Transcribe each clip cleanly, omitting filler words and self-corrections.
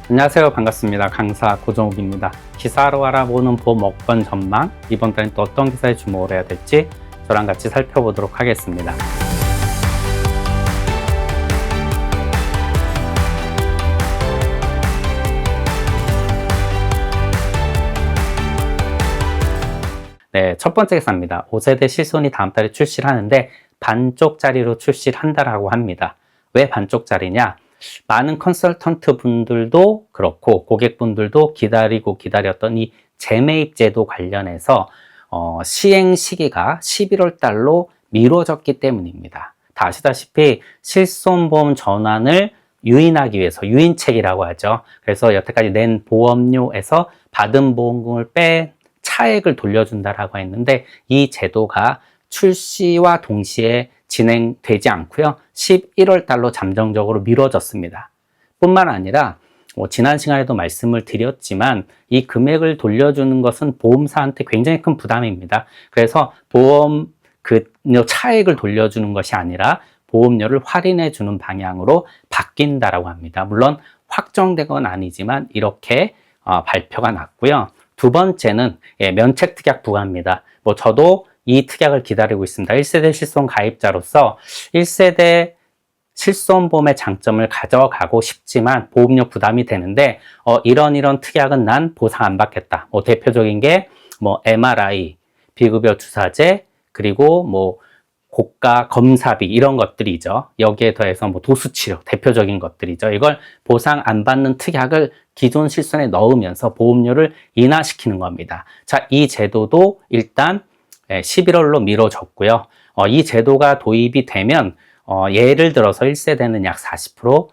안녕하세요. 반갑습니다. 강사 고정욱입니다. 기사로 알아보는 보험 업권 전망, 이번 달엔 또 어떤 기사에 주목을 해야 될지 저랑 같이 살펴보도록 하겠습니다. 네, 첫 번째 기사입니다. 5세대 실손이 다음 달에 출시를 하는데 반쪽짜리로 출시를 한다라고 합니다. 왜 반쪽짜리냐? 많은 컨설턴트 분들도 그렇고 고객분들도 기다렸던 이 재매입 제도 관련해서 시행 시기가 11월 달로 미뤄졌기 때문입니다. 다 아시다시피 실손보험 전환을 유인하기 위해서 유인책이라고 하죠. 그래서 여태까지 낸 보험료에서 받은 보험금을 뺀 차액을 돌려준다라고 했는데 이 제도가 출시와 동시에 진행되지 않고요. 11월 달로 잠정적으로 미뤄졌습니다. 뿐만 아니라 지난 시간에도 말씀을 드렸지만 이 금액을 돌려주는 것은 보험사한테 굉장히 큰 부담입니다. 그래서 보험료 차액을 돌려주는 것이 아니라 보험료를 할인해 주는 방향으로 바뀐다라고 합니다. 물론 확정된 건 아니지만 이렇게 발표가 났고요. 두 번째는 면책 특약 부과입니다. 저도 이 특약을 기다리고 있습니다. 1세대 실손 가입자로서 1세대 실손보험의 장점을 가져가고 싶지만 보험료 부담이 되는데 이런 특약은 난 보상 안 받겠다. 대표적인 게 MRI, 비급여 주사제, 그리고 고가 검사비 이런 것들이죠. 여기에 더해서 도수치료 대표적인 것들이죠. 이걸 보상 안 받는 특약을 기존 실손에 넣으면서 보험료를 인하시키는 겁니다. 자, 이 제도도 일단 11월로 미뤄졌고요. 이 제도가 도입이 되면 예를 들어서 1세대는 약 40%,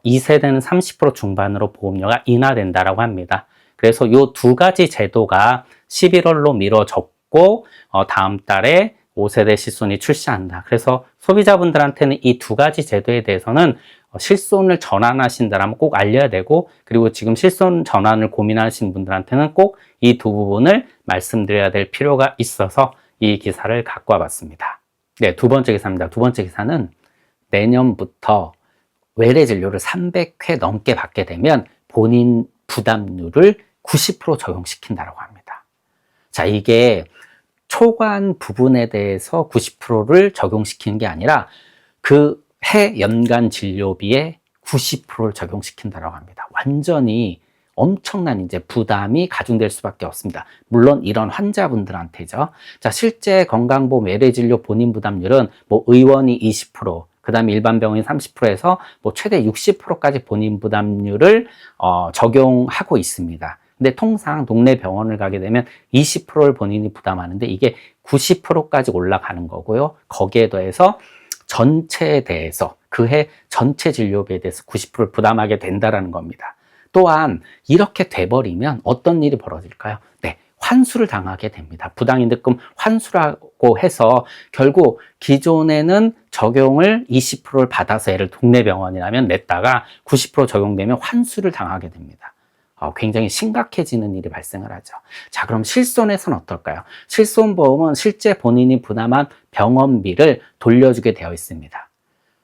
2세대는 30% 중반으로 보험료가 인하된다라고 합니다. 그래서 이 두 가지 제도가 11월로 미뤄졌고 다음 달에 5세대 실손이 출시한다. 그래서 소비자분들한테는 이 두 가지 제도에 대해서는 실손을 전환하신다면 꼭 알려야 되고, 그리고 지금 실손 전환을 고민하시는 분들한테는 꼭 이 두 부분을 말씀드려야 될 필요가 있어서 이 기사를 갖고 와봤습니다. 네, 두 번째 기사입니다. 두 번째 기사는 내년부터 외래 진료를 300회 넘게 받게 되면 본인 부담률을 90% 적용시킨다고 합니다. 자, 이게 초과 부분에 대해서 90%를 적용시키는 게 아니라 그 해 연간 진료비에 90%를 적용시킨다고 합니다. 완전히 엄청난 부담이 가중될 수밖에 없습니다. 물론 이런 환자분들한테죠. 자, 실제 건강보험 외래진료 본인 부담률은 의원이 20%, 그 다음에 일반 병원이 30%에서 최대 60%까지 본인 부담률을 적용하고 있습니다. 근데 통상 동네 병원을 가게 되면 20%를 본인이 부담하는데 이게 90%까지 올라가는 거고요. 거기에 더해서 전체에 대해서 그해 전체 진료비에 대해서 90%를 부담하게 된다는 겁니다. 또한 이렇게 돼버리면 어떤 일이 벌어질까요? 네, 환수를 당하게 됩니다. 부당이득금 환수라고 해서 결국 기존에는 적용을 20%를 받아서 예를 동네 병원이라면 냈다가 90% 적용되면 환수를 당하게 됩니다. 굉장히 심각해지는 일이 발생을 하죠. 자, 그럼 실손에서는 어떨까요? 실손보험은 실제 본인이 부담한 병원비를 돌려주게 되어 있습니다.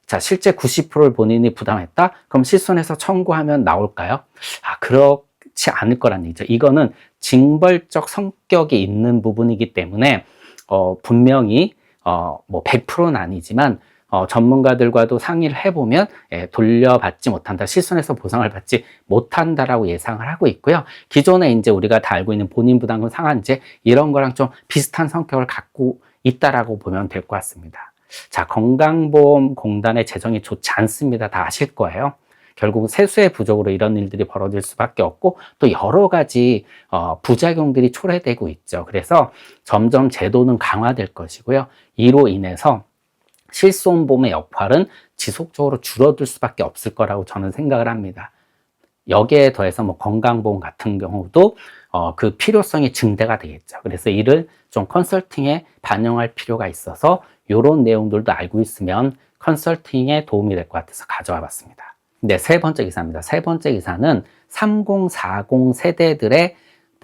자, 실제 90%를 본인이 부담했다? 그럼 실손에서 청구하면 나올까요? 그렇지 않을 거란 얘기죠. 이거는 징벌적 성격이 있는 부분이기 때문에 분명히 100%는 아니지만 전문가들과도 상의를 해보면 돌려받지 못한다, 실손에서 보상을 받지 못한다라고 예상을 하고 있고요. 기존에 우리가 다 알고 있는 본인 부담금 상한제 이런 거랑 좀 비슷한 성격을 갖고 있다라고 보면 될 것 같습니다. 자, 건강보험공단의 재정이 좋지 않습니다. 다 아실 거예요. 결국 세수의 부족으로 이런 일들이 벌어질 수밖에 없고 또 여러 가지 부작용들이 초래되고 있죠. 그래서 점점 제도는 강화될 것이고요. 이로 인해서 실손보험의 역할은 지속적으로 줄어들 수밖에 없을 거라고 저는 생각을 합니다. 여기에 더해서 건강보험 같은 경우도 그 필요성이 증대가 되겠죠. 그래서 이를 좀 컨설팅에 반영할 필요가 있어서 이런 내용들도 알고 있으면 컨설팅에 도움이 될 것 같아서 가져와 봤습니다. 네, 세 번째 기사입니다. 세 번째 기사는 30, 40 세대들의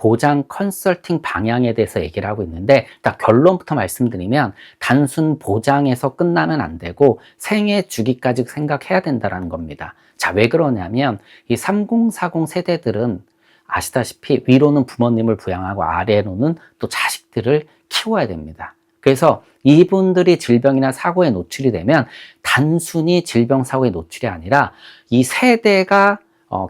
보장 컨설팅 방향에 대해서 얘기를 하고 있는데, 딱 결론부터 말씀드리면 단순 보장에서 끝나면 안 되고 생애 주기까지 생각해야 된다는 겁니다. 자, 왜 그러냐면 이 3040 세대들은 아시다시피 위로는 부모님을 부양하고 아래로는 또 자식들을 키워야 됩니다. 그래서 이분들이 질병이나 사고에 노출이 되면 단순히 질병 사고에 노출이 아니라 이 세대가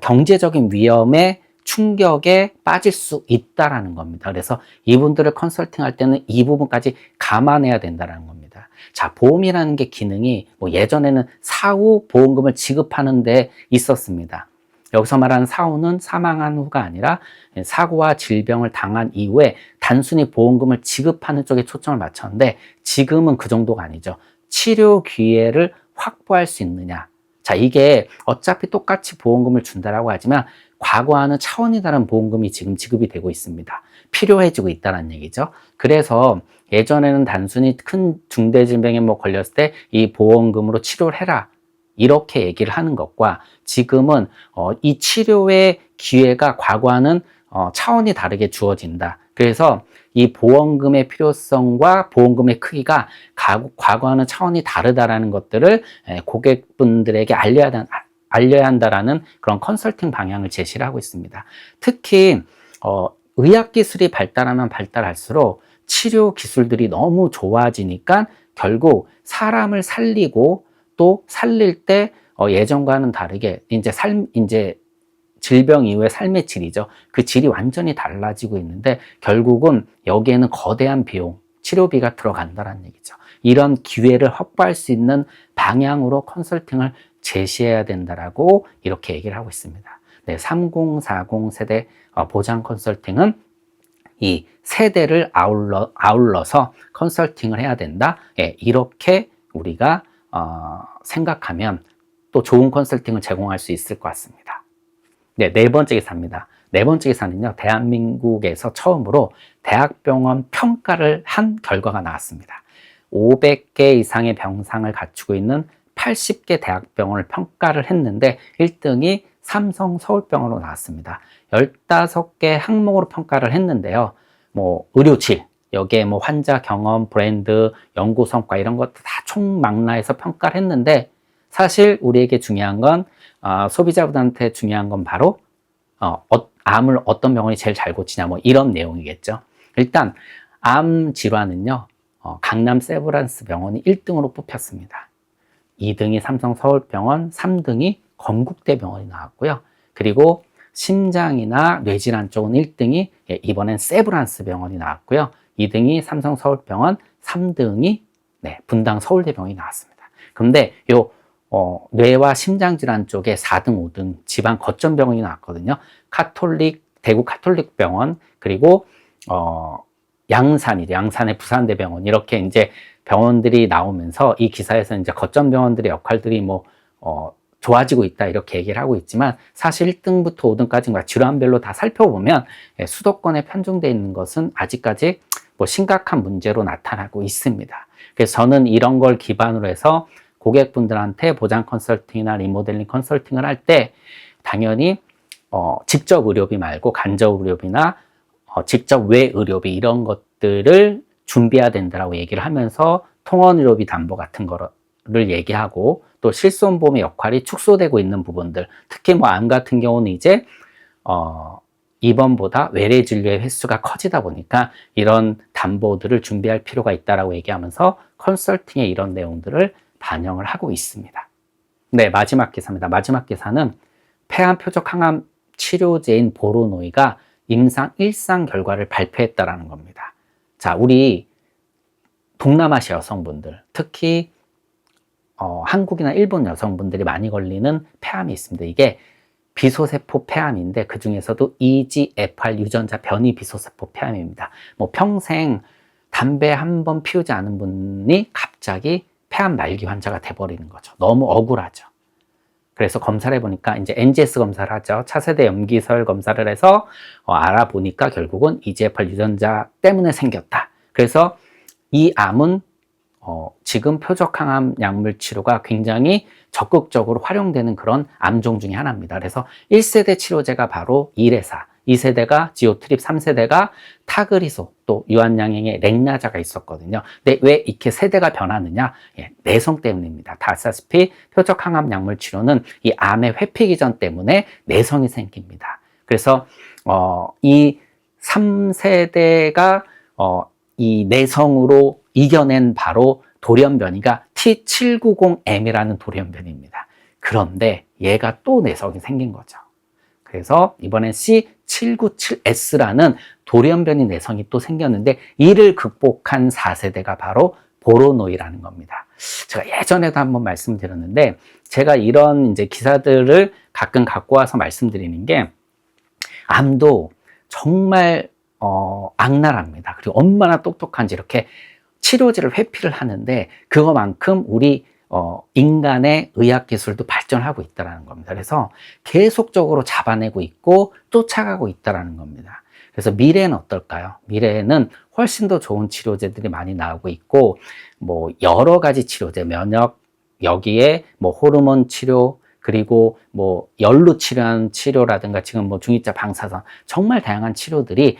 경제적인 위험에 충격에 빠질 수 있다라는 겁니다. 그래서 이분들을 컨설팅할 때는 이 부분까지 감안해야 된다는 겁니다. 자, 보험이라는 게 기능이 예전에는 사후 보험금을 지급하는 데 있었습니다. 여기서 말하는 사후는 사망한 후가 아니라 사고와 질병을 당한 이후에 단순히 보험금을 지급하는 쪽에 초점을 맞췄는데, 지금은 그 정도가 아니죠. 치료 기회를 확보할 수 있느냐. 자, 이게 어차피 똑같이 보험금을 준다라고 하지만 과거와는 차원이 다른 보험금이 지금 지급이 되고 있습니다. 필요해지고 있다는 얘기죠. 그래서 예전에는 단순히 큰 중대질병에 걸렸을 때 이 보험금으로 치료를 해라, 이렇게 얘기를 하는 것과 지금은 이 치료의 기회가 과거와는 차원이 다르게 주어진다. 그래서 이 보험금의 필요성과 보험금의 크기가 과거와는 차원이 다르다라는 것들을 고객분들에게 알려야 한다라는 그런 컨설팅 방향을 제시를 하고 있습니다. 특히 의학기술이 발달하면 발달할수록 치료 기술들이 너무 좋아지니까 결국 사람을 살리고 또 살릴 때 예전과는 다르게 이제 질병 이후의 삶의 질이죠. 그 질이 완전히 달라지고 있는데 결국은 여기에는 거대한 비용, 치료비가 들어간다는 얘기죠. 이런 기회를 확보할 수 있는 방향으로 컨설팅을 제시해야 된다라고 이렇게 얘기를 하고 있습니다. 네, 3040 세대 보장 컨설팅은 이 세대를 아울러서 컨설팅을 해야 된다. 이렇게 우리가 생각하면 또 좋은 컨설팅을 제공할 수 있을 것 같습니다. 네, 네 번째 기사입니다. 네 번째 기사는요, 대한민국에서 처음으로 대학병원 평가를 한 결과가 나왔습니다. 500개 이상의 병상을 갖추고 있는 80개 대학병원을 평가를 했는데 1등이 삼성 서울병원으로 나왔습니다. 15개 항목으로 평가를 했는데요. 의료질, 여기에 환자 경험, 브랜드, 연구 성과 이런 것들 다 총망라해서 평가를 했는데, 사실 우리에게 중요한 건 소비자분한테 중요한 건 바로 암을 어떤 병원이 제일 잘 고치냐 이런 내용이겠죠. 일단 암 질환은요, 강남 세브란스 병원이 1등으로 뽑혔습니다. 2등이 삼성 서울병원, 3등이 건국대병원이 나왔고요. 그리고 심장이나 뇌질환 쪽은 1등이 이번엔 세브란스 병원이 나왔고요. 2등이 삼성 서울병원, 3등이 분당 서울대병원이 나왔습니다. 그런데 뇌와 심장질환 쪽에 4등, 5등 지방 거점병원이 나왔거든요. 대구 카톨릭병원, 그리고 양산의 부산대병원, 이렇게 이제 병원들이 나오면서 이 기사에서 이제 거점병원들의 역할들이 좋아지고 있다 이렇게 얘기를 하고 있지만, 사실 1등부터 5등까지 질환별로 다 살펴보면 수도권에 편중되어 있는 것은 아직까지 심각한 문제로 나타나고 있습니다. 그래서 저는 이런 걸 기반으로 해서 고객분들한테 보장 컨설팅이나 리모델링 컨설팅을 할 때 당연히 직접 의료비 말고 간접 의료비나 직접 외 의료비 이런 것들을 준비해야 된다고 얘기를 하면서 통원 의료비 담보 같은 거를 얘기하고, 또 실손보험의 역할이 축소되고 있는 부분들, 특히 암 같은 경우는 이제 입원보다 외래 진료의 횟수가 커지다 보니까 이런 담보들을 준비할 필요가 있다라고 얘기하면서 컨설팅의 이런 내용들을 반영을 하고 있습니다. 네, 마지막 기사입니다. 마지막 기사는 폐암 표적 항암 치료제인 보로노이가 임상 1상 결과를 발표했다라는 겁니다. 자, 우리 동남아시아 여성분들, 특히 한국이나 일본 여성분들이 많이 걸리는 폐암이 있습니다. 이게 비소세포 폐암인데 그 중에서도 EGFR 유전자 변이 비소세포 폐암입니다. 평생 담배 한 번 피우지 않은 분이 갑자기 폐암 말기 환자가 돼버리는 거죠. 너무 억울하죠. 그래서 검사를 해보니까 이제 NGS 검사를 하죠. 차세대 염기설 검사를 해서 알아보니까 결국은 EGFR 유전자 때문에 생겼다. 그래서 이 암은 지금 표적항암 약물 치료가 굉장히 적극적으로 활용되는 그런 암종 중에 하나입니다. 그래서 1세대 치료제가 바로 이레사, 2세대가 지오트립, 3세대가 타그리소, 또 유한양행의 렉나자가 있었거든요. 근데 왜 이렇게 세대가 변하느냐? 예, 내성 때문입니다. 다 아시다시피 표적 항암 약물 치료는 이 암의 회피 기전 때문에 내성이 생깁니다. 그래서 이 3세대가 이 내성으로 이겨낸 바로 돌연변이가 T790M이라는 돌연변이입니다. 그런데 얘가 또 내성이 생긴 거죠. 그래서 이번엔 C797S라는 돌연변이 내성이 또 생겼는데 이를 극복한 4세대가 바로 보로노이라는 겁니다. 제가 예전에도 한번 말씀드렸는데 제가 이런 이제 기사들을 가끔 갖고 와서 말씀드리는 게 암도 정말 악랄합니다. 그리고 얼마나 똑똑한지 이렇게 치료제를 회피를 하는데 그거만큼 우리 인간의 의학 기술도 발전하고 있다는 겁니다. 그래서 계속적으로 잡아내고 있고 쫓아가고 있다는 겁니다. 그래서 미래는 어떨까요? 미래에는 훨씬 더 좋은 치료제들이 많이 나오고 있고 뭐 여러 가지 치료제, 면역, 여기에 뭐 호르몬 치료, 그리고 뭐 열로 치료하는 치료라든가 지금 뭐 중이자 방사선 정말 다양한 치료들이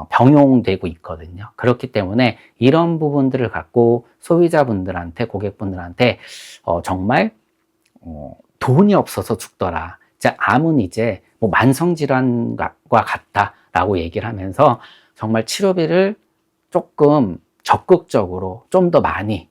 병용되고 있거든요. 그렇기 때문에 이런 부분들을 갖고 소비자분들한테, 고객분들한테 정말 돈이 없어서 죽더라. 자, 암은 이제 뭐 만성질환과 같다라고 얘기를 하면서 정말 치료비를 조금 적극적으로 좀 더 많이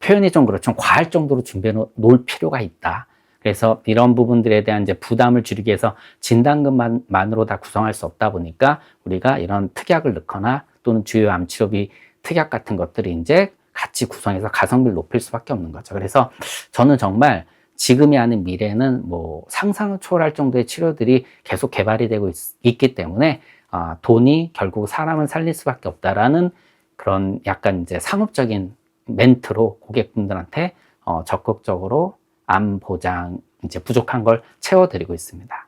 표현이 좀 그렇죠. 과할 정도로 준비해 놓을 필요가 있다. 그래서 이런 부분들에 대한 이제 부담을 줄이기 위해서 진단금만으로 다 구성할 수 없다 보니까 우리가 이런 특약을 넣거나 또는 주요 암 치료비 특약 같은 것들이 이제 같이 구성해서 가성비를 높일 수밖에 없는 거죠. 그래서 저는 정말 지금이 아닌 미래는 뭐 상상을 초월할 정도의 치료들이 계속 개발이 되고 있기 때문에 돈이 결국 사람을 살릴 수밖에 없다라는 그런 약간 이제 상업적인 멘트로 고객분들한테 적극적으로 암 보장 이제 부족한 걸 채워드리고 있습니다.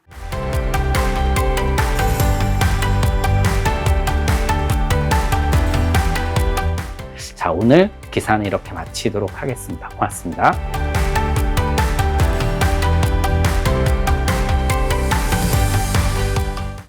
자, 오늘 기사는 이렇게 마치도록 하겠습니다. 고맙습니다.